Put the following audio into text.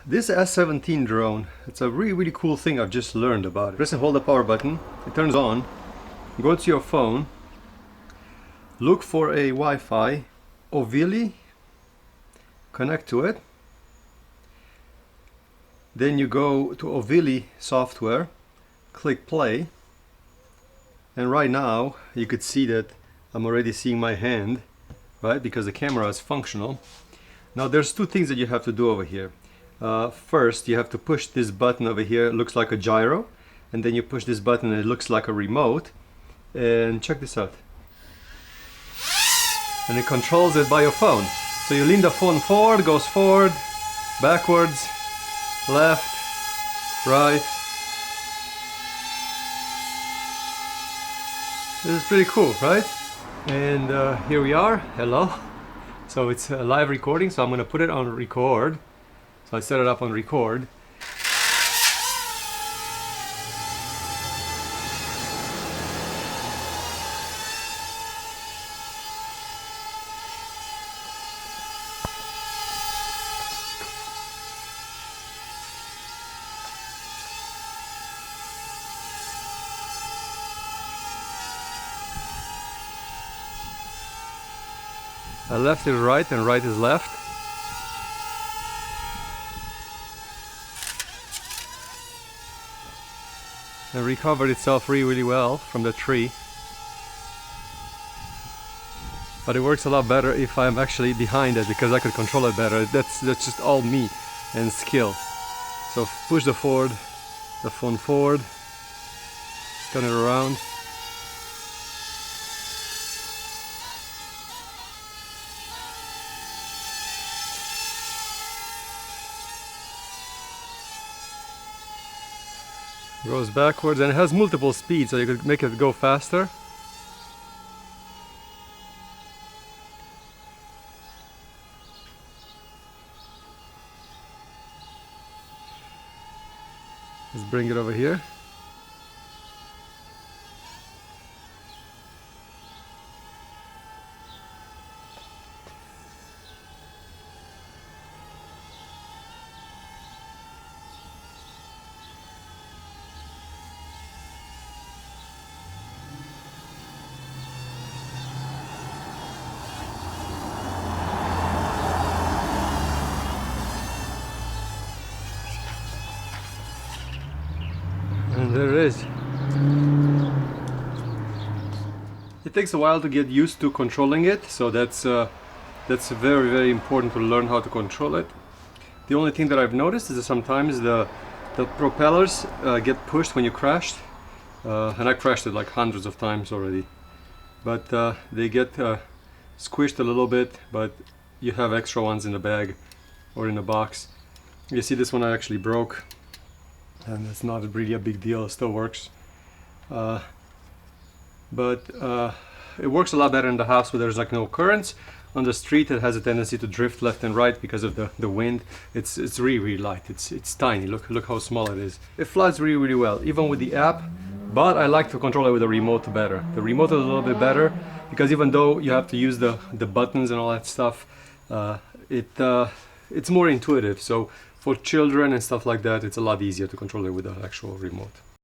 This S17 drone, it's a really cool thing I've just learned about. Press and hold the power button, it turns on, go to your phone, look for a Wi-Fi, Oviliee, connect to it, then you go to Oviliee software, click play, and right now you could see that I'm already seeing my hand, right, because the camera is functional. Now there's two things that you have to do over here. First, you have to push this button over here, it looks like a gyro, and then you push this button and it looks like a remote. And check this out. And it controls it by your phone. So you lean the phone forward, goes forward, backwards, left, right. This is pretty cool, right? And here we are. Hello. So it's a live recording, so I'm going to put it on record. So I set it up on record. Left is right and right is left. And recovered itself really well from the tree. But it works a lot better if I'm actually behind it, because I could control it better. That's just all me and skill. So push the phone forward, turn it around. Goes backwards, and it has multiple speeds, so you could make it go faster. Let's bring it over here. And there it is. It takes a while to get used to controlling it, so that's very important to learn how to control it. The only thing that I've noticed is that sometimes the propellers get pushed when you crashed, and I crashed it like hundreds of times already. But they get squished a little bit, but you have extra ones in the bag or in the box. You see this one I actually broke. And it's not really a big deal, it still works. But it works a lot better in the house where there's like no currents. On the street it has a tendency to drift left and right because of the wind. It's really light, it's tiny, look how small it is. It flies really well, even with the app, but I like to control it with the remote better. The remote is a little bit better because even though you have to use the buttons and all that stuff, it's more intuitive. So for children and stuff like that, it's a lot easier to control it with the actual remote.